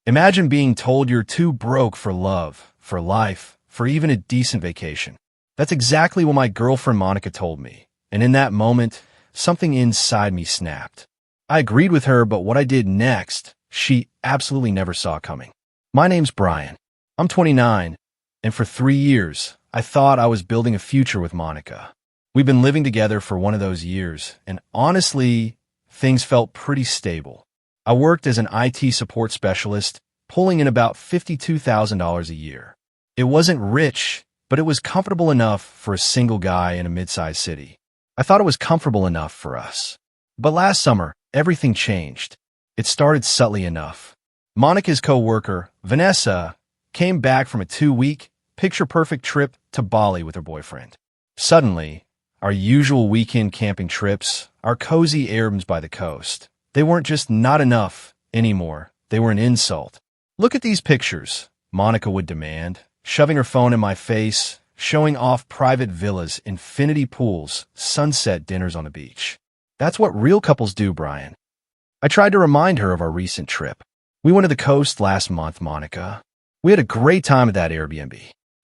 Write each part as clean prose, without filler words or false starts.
Imagine being told you're too broke for love, for life, for even a decent vacation. That's exactly what my girlfriend Monica told me, and in that moment, something inside me snapped. I agreed with her, but what I did next, she absolutely never saw coming. My name's Brian. I'm 29, and for 3 years, I thought I was building a future with Monica. We've been living together for one of those years, and honestly, things felt pretty stable. I worked as an IT support specialist, pulling in about $52,000 a year. It wasn't rich, but it was comfortable enough for a single guy in a mid-sized city. I thought it was comfortable enough for us. But last summer, everything changed. It started subtly enough. Monica's co-worker, Vanessa, came back from a 2-week, picture-perfect trip to Bali with her boyfriend. Suddenly, our usual weekend camping trips, our cozy Airbnbs by the coast, they weren't just not enough anymore. They were an insult. "Look at these pictures," Monica would demand, shoving her phone in my face, showing off private villas, infinity pools, sunset dinners on the beach. "That's what real couples do, Brian." I tried to remind her of our recent trip. "We went to the coast last month, Monica. We had a great time at that Airbnb."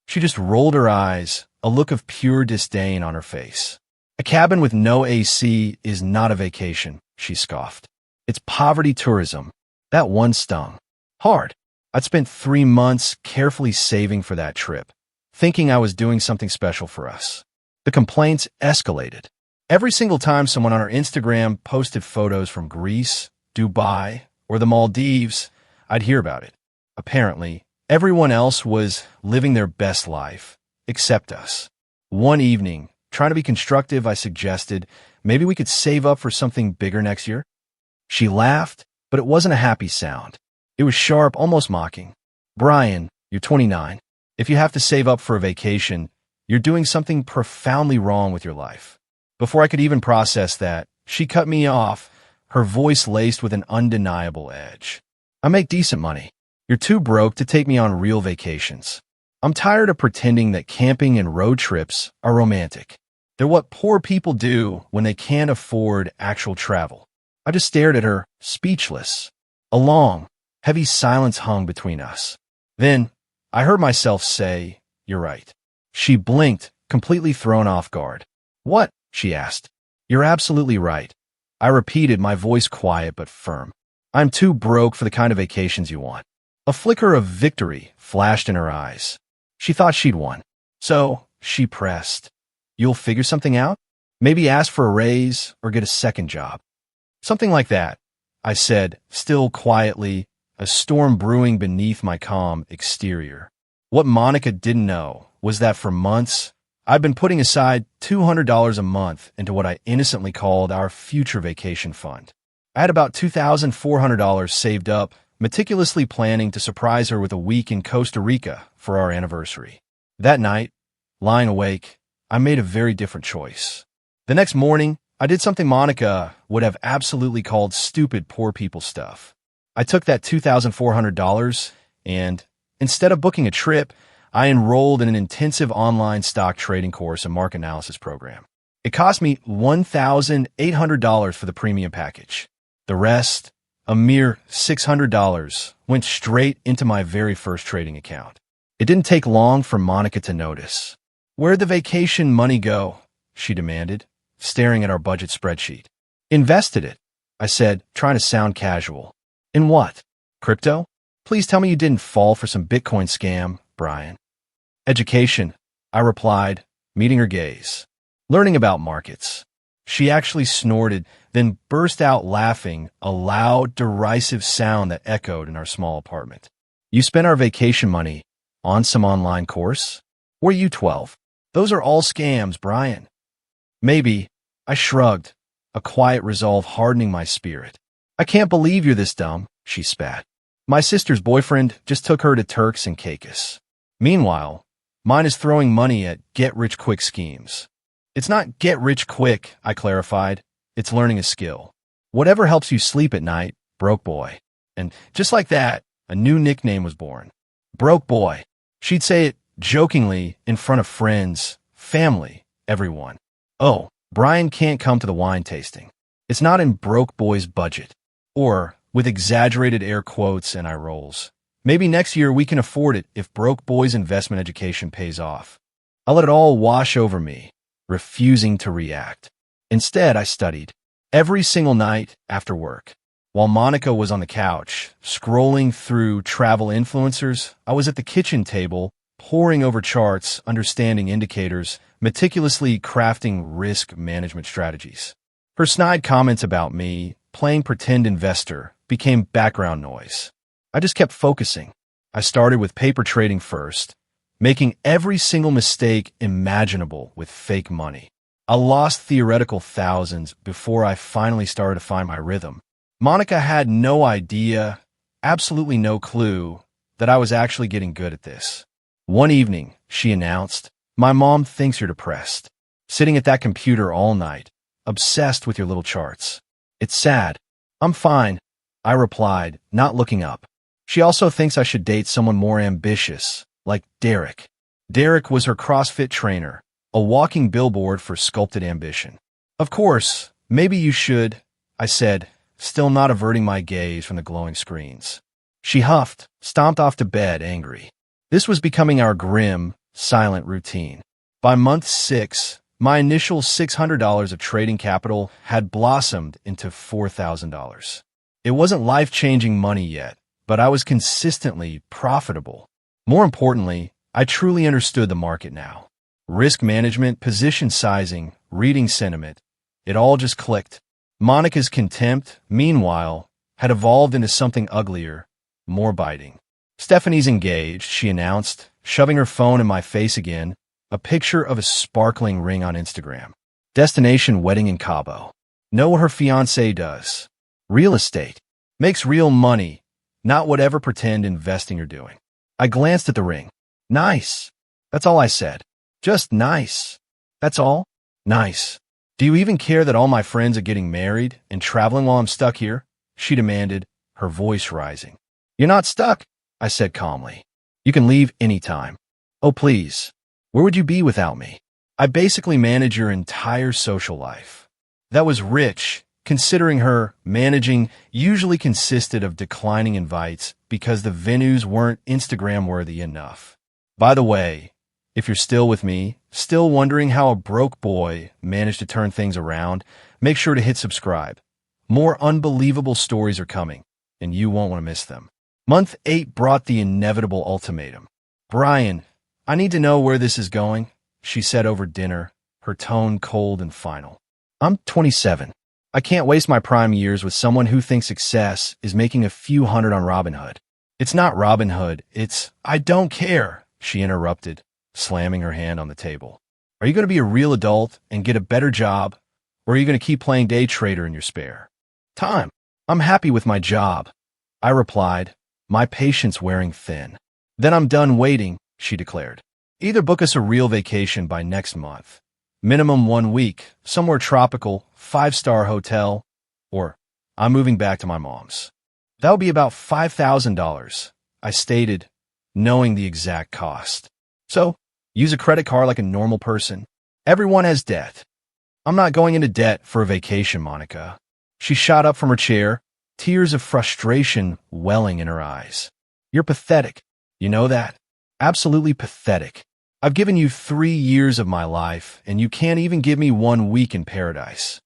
She just rolled her eyes, a look of pure disdain on her face. "A cabin with no AC is not a vacation," she scoffed. "It's poverty tourism." That one stung hard. I'd spent 3 months carefully saving for that trip, thinking I was doing something special for us. The complaints escalated. Every single time someone on our Instagram posted photos from Greece, Dubai, or the Maldives, I'd hear about it. Apparently, everyone else was living their best life, except us. One evening, trying to be constructive, I suggested maybe we could save up for something bigger next year. She laughed, but it wasn't a happy sound. It was sharp, almost mocking. "Brian, you're 29. If you have to save up for a vacation, you're doing something profoundly wrong with your life." Before I could even process that, she cut me off, her voice laced with an undeniable edge. "I make decent money. You're too broke to take me on real vacations. I'm tired of pretending that camping and road trips are romantic. They're what poor people do when they can't afford actual travel." I just stared at her, speechless. A long, heavy silence hung between us. Then, I heard myself say, "You're right." She blinked, completely thrown off guard. "What?" she asked. "You're absolutely right." I repeated, my voice quiet but firm. "I'm too broke for the kind of vacations you want." A flicker of victory flashed in her eyes. She thought she'd won. "So," she pressed, "you'll figure something out? Maybe ask for a raise or get a second job." "Something like that," I said, still quietly, a storm brewing beneath my calm exterior. What Monica didn't know was that for months, I'd been putting aside $200 a month into what I innocently called our future vacation fund. I had about $2,400 saved up, meticulously planning to surprise her with a week in Costa Rica for our anniversary. That night, lying awake, I made a very different choice. The next morning, I did something Monica would have absolutely called stupid poor people stuff. I took that $2,400 and, instead of booking a trip, I enrolled in an intensive online stock trading course and market analysis program. It cost me $1,800 for the premium package. The rest, a mere $600, went straight into my very first trading account. It didn't take long for Monica to notice. "Where'd the vacation money go?" she demanded, staring at our budget spreadsheet. "Invested it," I said, trying to sound casual. "In what? Crypto? Please tell me you didn't fall for some Bitcoin scam, Brian." "Education," I replied, meeting her gaze. "Learning about markets." She actually snorted, then burst out laughing, a loud, derisive sound that echoed in our small apartment. "You spent our vacation money on some online course? Were you 12? Those are all scams, Brian." "Maybe," I shrugged, a quiet resolve hardening my spirit. "I can't believe you're this dumb," she spat. "My sister's boyfriend just took her to Turks and Caicos. Meanwhile, mine is throwing money at get-rich-quick schemes." "It's not get-rich-quick," I clarified. "It's learning a skill. Whatever helps you sleep at night, broke boy." And just like that, a new nickname was born. Broke boy. She'd say it jokingly in front of friends, family, everyone. "Oh, Brian can't come to the wine tasting. It's not in broke boy's budget." Or, with exaggerated air quotes and eye rolls. Maybe next year we can afford it if broke boys' investment education pays off. I let it all wash over me, refusing to react. Instead, I studied every single night after work. While Monica was on the couch, scrolling through travel influencers, I was at the kitchen table, poring over charts, understanding indicators, meticulously crafting risk management strategies. Her snide comments about me, playing pretend investor, became background noise. I just kept focusing. I started with paper trading first, making every single mistake imaginable with fake money. I lost theoretical thousands before I finally started to find my rhythm. Monica had no idea, absolutely no clue, that I was actually getting good at this. One evening, she announced, "My mom thinks you're depressed, sitting at that computer all night, obsessed with your little charts. It's sad." "I'm fine," I replied, not looking up. "She also thinks I should date someone more ambitious, like Derek." Derek was her CrossFit trainer, a walking billboard for sculpted ambition. "Of course, maybe you should," I said, still not averting my gaze from the glowing screens. She huffed, stomped off to bed, angry. This was becoming our grim, silent routine. By month 6, my initial $600 of trading capital had blossomed into $4,000. It wasn't life-changing money yet, but I was consistently profitable. More importantly, I truly understood the market now. Risk management, position sizing, reading sentiment, it all just clicked. Monica's contempt, meanwhile, had evolved into something uglier, more biting. "Stephanie's engaged," she announced, shoving her phone in my face again, a picture of a sparkling ring on Instagram. "Destination wedding in Cabo. Know what her fiancé does. Real estate. Makes real money, not whatever pretend investing you're doing." I glanced at the ring. "Nice." That's all I said. "Just nice." "That's all? Nice. Do you even care that all my friends are getting married and traveling while I'm stuck here?" she demanded, her voice rising. "You're not stuck," I said calmly. "You can leave anytime." "Oh, please. Where would you be without me? I basically manage your entire social life." That was rich, considering her managing usually consisted of declining invites because the venues weren't Instagram-worthy enough. By the way, if you're still with me, still wondering how a broke boy managed to turn things around, make sure to hit subscribe. More unbelievable stories are coming, and you won't want to miss them. Month 8 brought the inevitable ultimatum. "Brian, I need to know where this is going," she said over dinner, her tone cold and final. "I'm 27. I can't waste my prime years with someone who thinks success is making a few hundred on Robinhood. It's not Robinhood, it's—" "I don't care," she interrupted, slamming her hand on the table. "Are you going to be a real adult and get a better job, or are you going to keep playing day trader in your spare time?" "I'm happy with my job," I replied, my patience wearing thin. "Then I'm done waiting," she declared. "Either book us a real vacation by next month, minimum 1 week, somewhere tropical, 5-star hotel, or I'm moving back to my mom's." "That would be about $5,000, I stated, knowing the exact cost. "So, use a credit card like a normal person. Everyone has debt." "I'm not going into debt for a vacation, Monica." She shot up from her chair, tears of frustration welling in her eyes. "You're pathetic. You know that? Absolutely pathetic. I've given you 3 years of my life, and you can't even give me 1 week in paradise."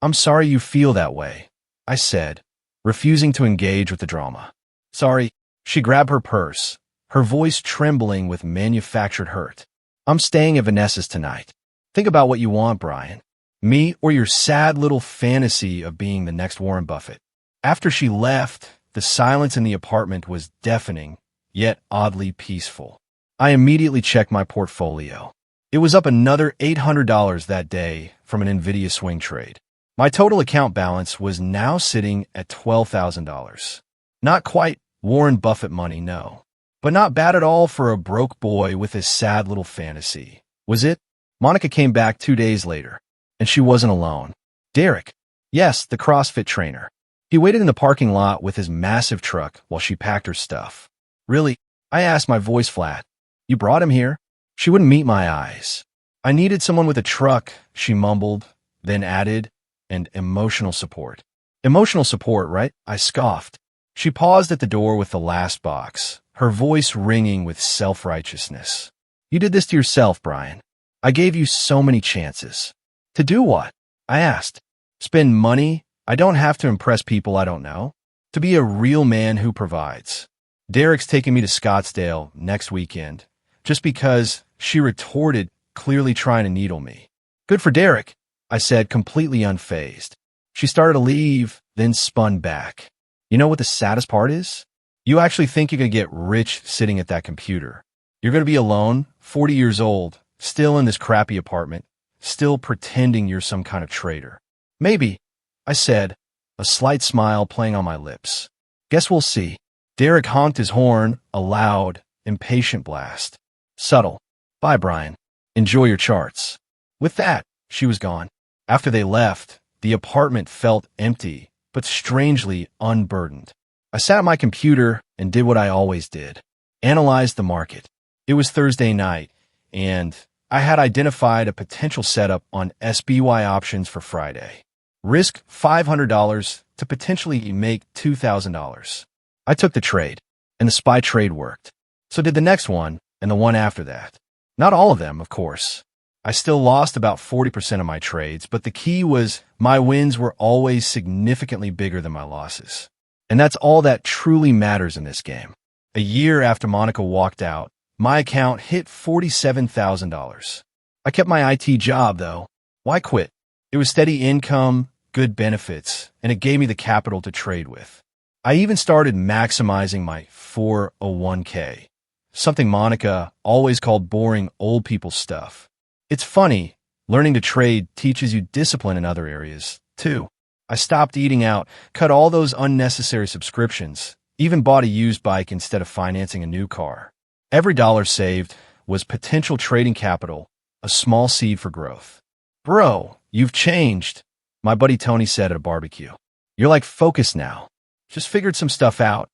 "I'm sorry you feel that way," I said, refusing to engage with the drama. "Sorry." She grabbed her purse, her voice trembling with manufactured hurt. "I'm staying at Vanessa's tonight. Think about what you want, Brian. Me or your sad little fantasy of being the next Warren Buffett." After she left, the silence in the apartment was deafening, yet oddly peaceful. I immediately checked my portfolio. It was up another $800 that day from an NVIDIA swing trade. My total account balance was now sitting at $12,000. Not quite Warren Buffett money, no. But not bad at all for a broke boy with his sad little fantasy. Was it? Monica came back 2 days later, and she wasn't alone. Derek. Yes, the CrossFit trainer. He waited in the parking lot with his massive truck while she packed her stuff. "Really?" I asked, my voice flat. "You brought him here?" She wouldn't meet my eyes. "I needed someone with a truck," she mumbled, then added, "and emotional support." Emotional support, right? I scoffed. She paused at the door with the last box, her voice ringing with self-righteousness. You did this to yourself, Brian. I gave you so many chances. To do what? I asked. Spend money? I don't have to impress people I don't know. To be a real man who provides. Derek's taking me to Scottsdale next weekend, just because, she retorted, clearly trying to needle me. Good for Derek, I said, completely unfazed. She started to leave, then spun back. You know what the saddest part is? You actually think you're going to get rich sitting at that computer. You're going to be alone, 40 years old, still in this crappy apartment, still pretending you're some kind of traitor. Maybe, I said, a slight smile playing on my lips. Guess we'll see. Derek honked his horn, a loud, impatient blast. Subtle. Bye, Brian. Enjoy your charts. With that, she was gone. After they left, the apartment felt empty, but strangely unburdened. I sat at my computer and did what I always did. Analyzed the market. It was Thursday night, and I had identified a potential setup on SBY options for Friday. Risk $500 to potentially make $2,000. I took the trade, and the SPY trade worked. So did the next one, and the one after that. Not all of them, of course. I still lost about 40% of my trades, but the key was my wins were always significantly bigger than my losses. And that's all that truly matters in this game. A year after Monica walked out, my account hit $47,000. I kept my IT job, though. Why quit? It was steady income, good benefits, and it gave me the capital to trade with. I even started maximizing my 401k, something Monica always called boring old people stuff. It's funny, learning to trade teaches you discipline in other areas, too. I stopped eating out, cut all those unnecessary subscriptions, even bought a used bike instead of financing a new car. Every dollar saved was potential trading capital, a small seed for growth. Bro, you've changed, my buddy Tony said at a barbecue. You're like focused now. Just figured some stuff out.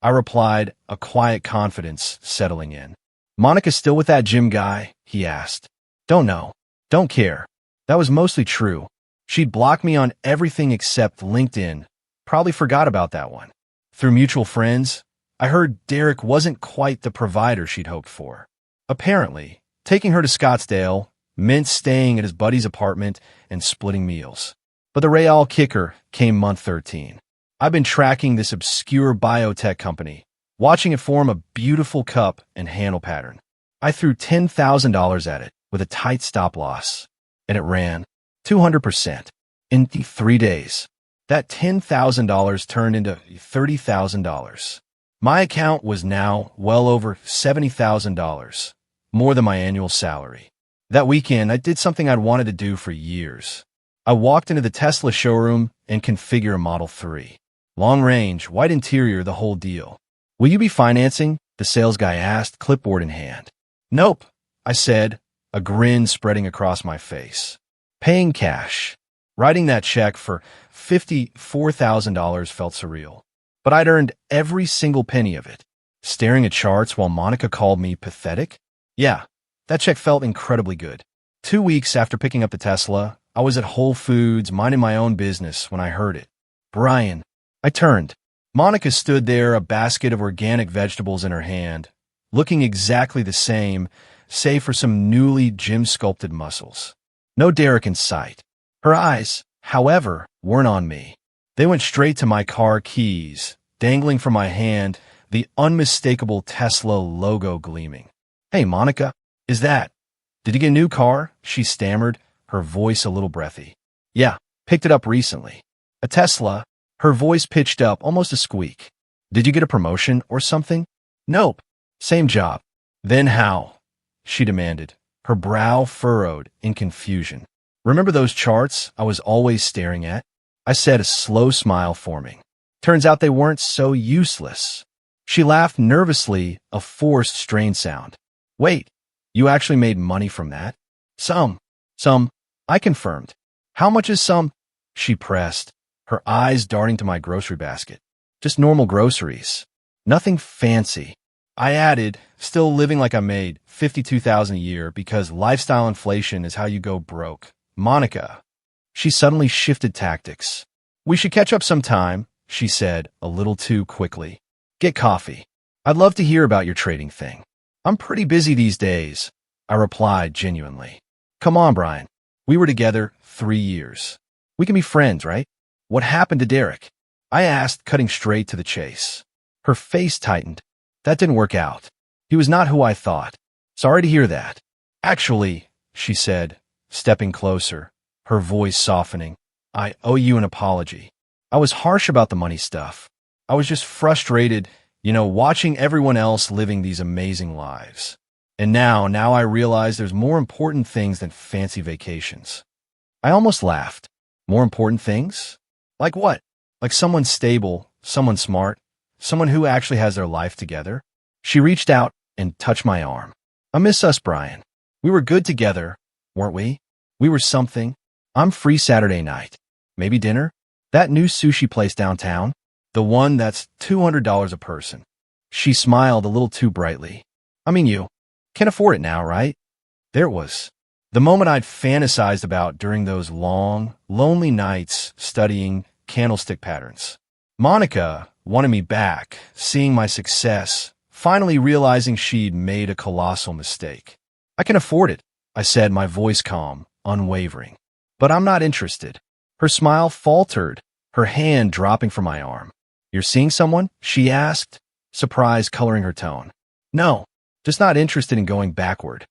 I replied, a quiet confidence settling in. Monica still with that gym guy? He asked. Don't know. Don't care. That was mostly true. She'd blocked me on everything except LinkedIn. Probably forgot about that one. Through mutual friends, I heard Derek wasn't quite the provider she'd hoped for. Apparently, taking her to Scottsdale meant staying at his buddy's apartment and splitting meals. But the real kicker came month 13. I've been tracking this obscure biotech company, watching it form a beautiful cup and handle pattern. I threw $10,000 at it with a tight stop loss, and it ran 200% in 3 days. That $10,000 turned into $30,000. My account was now well over $70,000, more than my annual salary. That weekend, I did something I'd wanted to do for years. I walked into the Tesla showroom and configured a Model 3. Long range, white interior, the whole deal. Will you be financing? The sales guy asked, clipboard in hand. Nope, I said, a grin spreading across my face. Paying cash. Writing that check for $54,000 felt surreal. But I'd earned every single penny of it. Staring at charts while Monica called me pathetic? Yeah, that check felt incredibly good. 2 weeks after picking up the Tesla, I was at Whole Foods minding my own business when I heard it. Brian. I turned. Monica stood there, a basket of organic vegetables in her hand, looking exactly the same, save for some newly gym-sculpted muscles. No Derek in sight. Her eyes, however, weren't on me. They went straight to my car keys, dangling from my hand, the unmistakable Tesla logo gleaming. Hey, Monica, did you get a new car? She stammered, her voice a little breathy. Yeah, picked it up recently. A Tesla, her voice pitched up, almost a squeak. Did you get a promotion or something? Nope, same job. Then how? She demanded, her brow furrowed in confusion. Remember those charts I was always staring at? I said, a slow smile forming. Turns out they weren't so useless. She laughed nervously, a forced, strained sound. Wait, you actually made money from that? Some, I confirmed. How much is some? She pressed, her eyes darting to my grocery basket. Just normal groceries. Nothing fancy. I added, still living like I made $52,000 a year because lifestyle inflation is how you go broke. Monica. She suddenly shifted tactics. We should catch up sometime, she said, a little too quickly. Get coffee. I'd love to hear about your trading thing. I'm pretty busy these days, I replied genuinely. Come on, Brian. We were together 3 years. We can be friends, right? What happened to Derek? I asked, cutting straight to the chase. Her face tightened. That didn't work out. He was not who I thought. Sorry to hear that. Actually, she said, stepping closer, her voice softening, I owe you an apology. I was harsh about the money stuff. I was just frustrated, watching everyone else living these amazing lives. And now I realize there's more important things than fancy vacations. I almost laughed. More important things? Like what? Like someone stable, someone smart, someone who actually has their life together? She reached out and touched my arm. I miss us, Brian. We were good together, weren't we? We were something. I'm free Saturday night. Maybe dinner? That new sushi place downtown? The one that's $200 a person. She smiled a little too brightly. I mean, you can afford it now, right? There it was. The moment I'd fantasized about during those long, lonely nights studying candlestick patterns. Monica wanted me back, seeing my success, finally realizing she'd made a colossal mistake. I can afford it, I said, my voice calm, unwavering. But I'm not interested. Her smile faltered, her hand dropping from my arm. You're seeing someone? She asked, surprise coloring her tone. No, just not interested in going backward.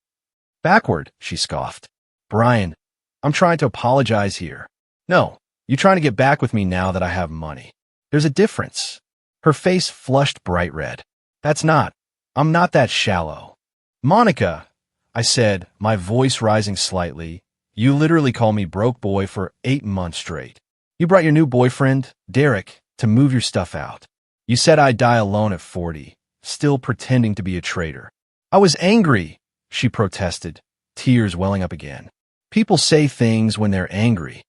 Backward, she scoffed. Brian, I'm trying to apologize here. No, you're trying to get back with me now that I have money. There's a difference. Her face flushed bright red. I'm not that shallow. Monica, I said, my voice rising slightly, you literally called me broke boy for 8 months straight. You brought your new boyfriend, Derek, to move your stuff out. You said I'd die alone at 40, still pretending to be a traitor. I was angry, she protested, tears welling up again. People say things when they're angry.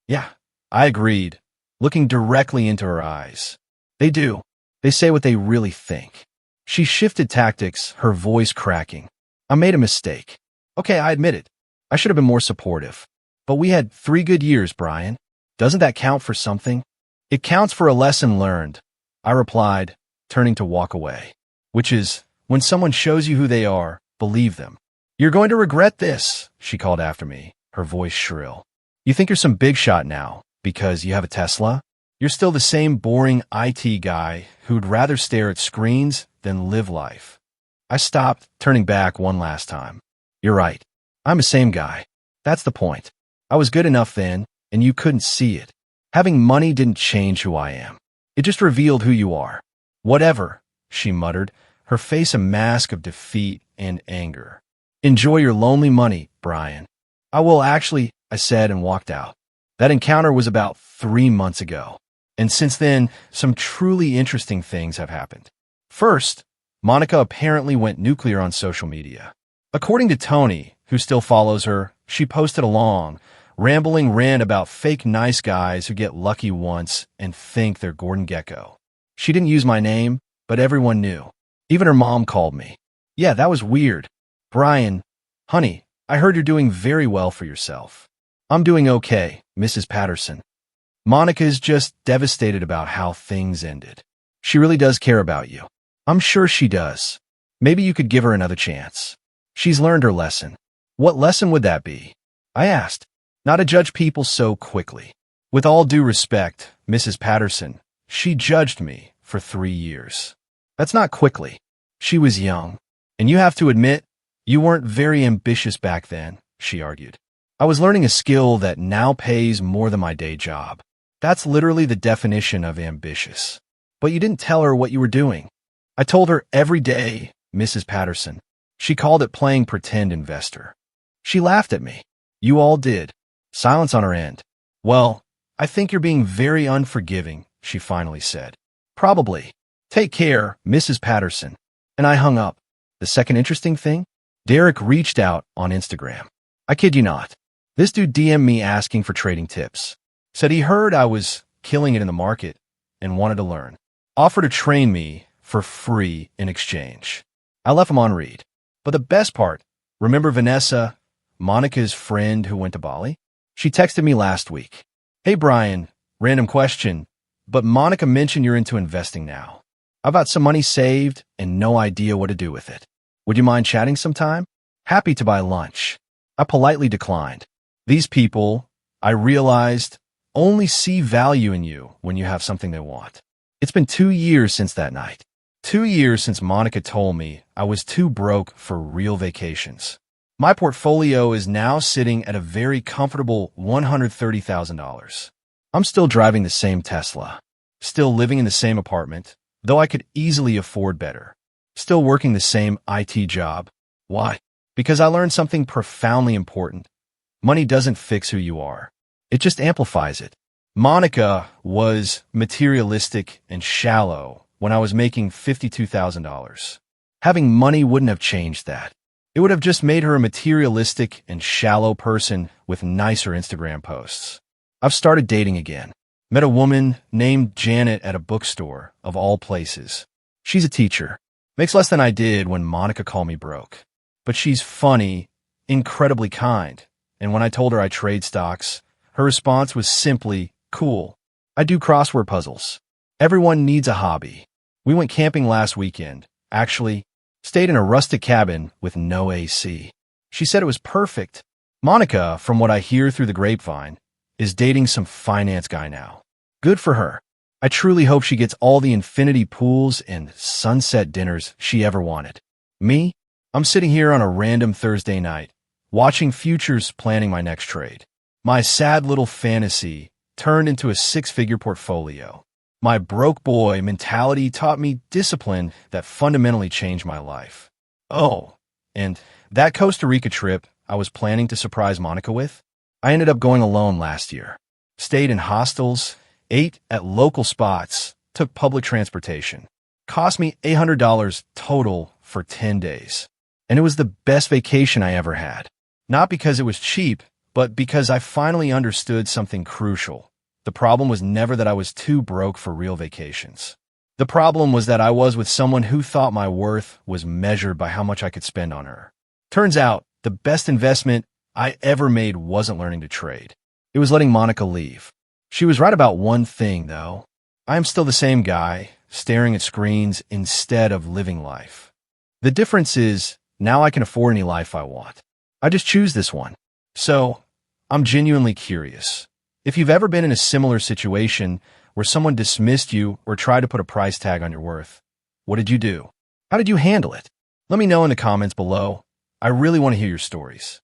Yeah, I agreed, looking directly into her eyes. They do. They say what they really think. She shifted tactics, her voice cracking. I made a mistake. Okay, I admit it. I should have been more supportive. But we had 3 good years, Brian. Doesn't that count for something? It counts for a lesson learned, I replied, turning to walk away. Which is, when someone shows you who they are, believe them. You're going to regret this, she called after me, her voice shrill. You think you're some big shot now, because you have a Tesla? You're still the same boring IT guy who'd rather stare at screens than live life. I stopped, turning back one last time. You're right. I'm the same guy. That's the point. I was good enough then, and you couldn't see it. Having money didn't change who I am. It just revealed who you are. Whatever, she muttered, her face a mask of defeat and anger. Enjoy your lonely money, Brian. I will actually, I said and walked out. That encounter was about 3 months ago. And since then, some truly interesting things have happened. First, Monica apparently went nuclear on social media. According to Tony, who still follows her, she posted a long, rambling rant about fake nice guys who get lucky once and think they're Gordon Gekko. She didn't use my name, but everyone knew. Even her mom called me. Yeah, that was weird. Brian, honey, I heard you're doing very well for yourself. I'm doing okay, Mrs. Patterson. Monica is just devastated about how things ended. She really does care about you. I'm sure she does. Maybe you could give her another chance. She's learned her lesson. What lesson would that be? I asked, not to judge people so quickly. With all due respect, Mrs. Patterson, she judged me for 3 years. That's not quickly. She was young. And you have to admit, you weren't very ambitious back then, she argued. I was learning a skill that now pays more than my day job. That's literally the definition of ambitious. But you didn't tell her what you were doing. I told her every day, Mrs. Patterson. She called it playing pretend investor. She laughed at me. You all did. Silence on her end. Well, I think you're being very unforgiving, she finally said. Probably. Take care, Mrs. Patterson. And I hung up. The second interesting thing? Derek reached out on Instagram. I kid you not. This dude DM'd me asking for trading tips. Said he heard I was killing it in the market and wanted to learn. Offered to train me for free in exchange. I left him on read. But the best part, remember Vanessa, Monica's friend who went to Bali? She texted me last week. Hey Brian, Random question, but Monica mentioned you're into investing now. I've got some money saved and no idea what to do with it. Would you mind chatting sometime? Happy to buy lunch. I politely declined. These people, I realized, only see value in you when you have something they want. It's been 2 years since that night. 2 years since Monica told me I was too broke for real vacations. My portfolio is now sitting at a very comfortable $130,000. I'm still driving the same Tesla, still living in the same apartment, though I could easily afford better, still working the same IT job. Why? Because I learned something profoundly important. Money doesn't fix who you are. It just amplifies it. Monica was materialistic and shallow when I was making $52,000. Having money wouldn't have changed that. It would have just made her a materialistic and shallow person with nicer Instagram posts. I've started dating again. Met a woman named Janet at a bookstore, of all places. She's a teacher. Makes less than I did when Monica called me broke. But she's funny, incredibly kind. And when I told her I trade stocks, her response was simply, cool. I do crossword puzzles. Everyone needs a hobby. We went camping last weekend. Actually, stayed in a rustic cabin with no AC. She said it was perfect. Monica, from what I hear through the grapevine, is dating some finance guy now. Good for her. I truly hope she gets all the infinity pools and sunset dinners she ever wanted. Me? I'm sitting here on a random Thursday night, watching futures planning my next trade. My sad little fantasy turned into a 6-figure portfolio. My broke boy mentality taught me discipline that fundamentally changed my life. Oh, and that Costa Rica trip I was planning to surprise Monica with? I ended up going alone last year. Stayed in hostels, ate at local spots, took public transportation. Cost me $800 total for 10 days. And it was the best vacation I ever had. Not because it was cheap, but because I finally understood something crucial. The problem was never that I was too broke for real vacations. The problem was that I was with someone who thought my worth was measured by how much I could spend on her. Turns out, the best investment I ever made wasn't learning to trade. It was letting Monica leave. She was right about one thing, though. I am still the same guy, staring at screens instead of living life. The difference is, now I can afford any life I want. I just choose this one. So, I'm genuinely curious. If you've ever been in a similar situation where someone dismissed you or tried to put a price tag on your worth, what did you do? How did you handle it? Let me know in the comments below. I really want to hear your stories.